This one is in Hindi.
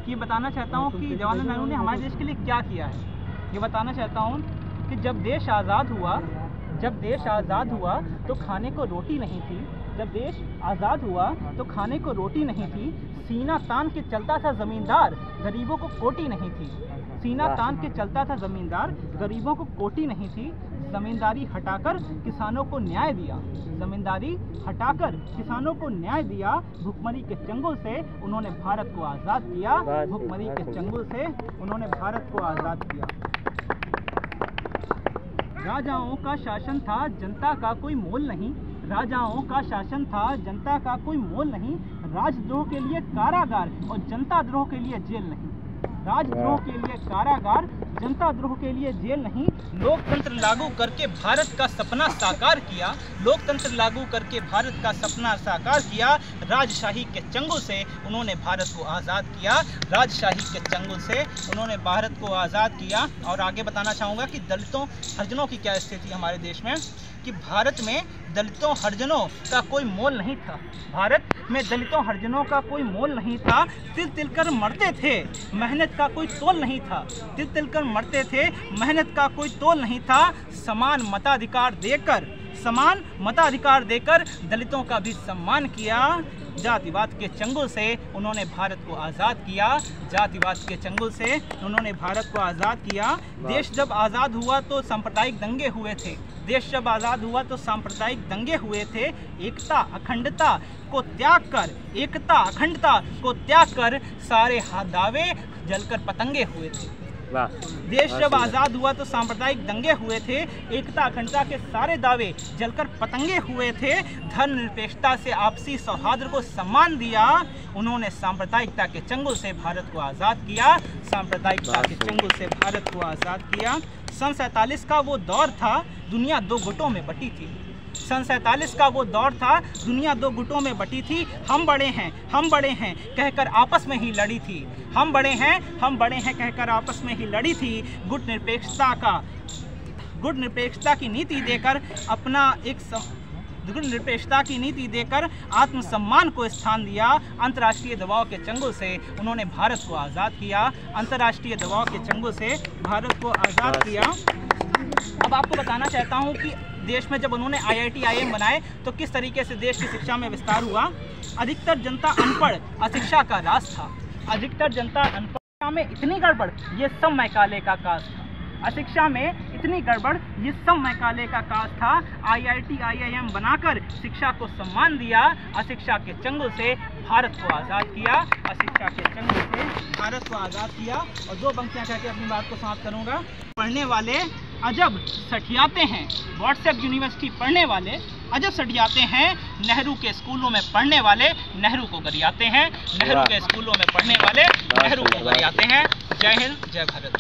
कि बताना चाहता हूँ कि जवाहरलाल नेहरू ने हमारे देश के लिए क्या किया है। ये बताना चाहता हूँ कि जब देश आज़ाद हुआ तो खाने को रोटी नहीं थी। जब देश आज़ाद हुआ तो खाने को रोटी नहीं थी। सीना तान के चलता था ज़मींदार, गरीबों को कोटी नहीं थी। सीना तान के चलता था ज़मींदार, गरीबों को कोटी नहीं थी। ज़मींदारी हटाकर किसानों को न्याय दिया। ज़मींदारी हटाकर किसानों को न्याय दिया। भुखमरी के चंगुल से उन्होंने भारत को आज़ाद किया। भुखमरी के चंगुल से उन्होंने भारत को आज़ाद किया। राजाओं का शासन था, जनता का कोई मोल नहीं। राजाओं का शासन था, जनता का कोई मोल नहीं। राजद्रोह के लिए कारागार और जनता द्रोह के लिए जेल नहीं। राजद्रोह के लिए कारागार, जनता द्रोह के लिए जेल नहीं। लोकतंत्र लागू करके भारत का सपना साकार किया। लोकतंत्र लागू करके भारत का सपना साकार किया। राजशाही के चंगुल से उन्होंने भारत को आज़ाद किया। राजशाही के चंगुल से उन्होंने भारत को आज़ाद किया। और आगे बताना चाहूँगा कि दलितों हरिजनों की क्या स्थिति है हमारे देश में, कि भारत में दलितों हरिजनों का कोई मोल नहीं था। भारत में दलितों हरिजनों का कोई मोल नहीं था। तिल तिल कर मरते थे, मेहनत का कोई तोल नहीं था। तिल तिल कर मरते थे, मेहनत का कोई तोल नहीं था। समान मताधिकार देकर दलितों का भी सम्मान किया। जातिवाद के चंगुल से उन्होंने भारत को आज़ाद किया। जातिवाद के चंगुल से उन्होंने भारत को आज़ाद किया। देश जब आज़ाद हुआ तो सांप्रदायिक दंगे हुए थे। देश जब आज़ाद हुआ तो सांप्रदायिक दंगे हुए थे। एकता अखंडता को त्याग कर सारे दावे जलकर पतंगे हुए थे। देश जब आज़ाद हुआ तो सांप्रदायिक दंगे हुए थे। एकता अखंडता के सारे दावे जलकर पतंगे हुए थे। धर्मनिरपेक्षता से आपसी सौहार्द को सम्मान दिया। उन्होंने सांप्रदायिकता के चंगुल से भारत को आज़ाद किया। सांप्रदायिकता के चंगुल से भारत को आज़ाद किया। सन 47 का वो दौर था, दुनिया दो गुटों में बटी थी। सन 47 का वो दौर था, दुनिया दो गुटों में बटी थी। हम बड़े हैं कहकर आपस में ही लड़ी थी। हम बड़े हैं कहकर आपस में ही लड़ी थी। गुट निरपेक्षता की नीति देकर आत्मसम्मान को स्थान दिया। अंतर्राष्ट्रीय दबाव के चंगुल से उन्होंने भारत को आज़ाद किया। अंतर्राष्ट्रीय दबाव के चंगुल से भारत को आज़ाद किया। अब आपको बताना चाहता हूँ कि देश में जब उन्होंने IIT IIM बनाए तो किस तरीके से देश की शिक्षा में विस्तार हुआ। अधिकतर जनता अनपढ़, अशिक्षा का राज था। अधिकतर जनता अनपढ़ में इतनी गड़बड़, ये सब मैकाले का काज था। अशिक्षा में इतनी गड़बड़, ये सब मैकाले का काज था। IIT IIM बनाकर शिक्षा को सम्मान दिया। अशिक्षा के चंगुल से भारत को आज़ाद किया। अशिक्षा के चंगुल से भारत को आज़ाद किया। और दो पंक्तियाँ कह के अपनी बात को समाप्त करूँगा। पढ़ने वाले अजब सठियाते हैं, व्हाट्सएप यूनिवर्सिटी पढ़ने वाले अजब सठियाते हैं। नेहरू के स्कूलों में पढ़ने वाले नेहरू को गरियाते हैं। नेहरू के स्कूलों में पढ़ने वाले नेहरू को गरियाते हैं। जय हिंद, जय भारत।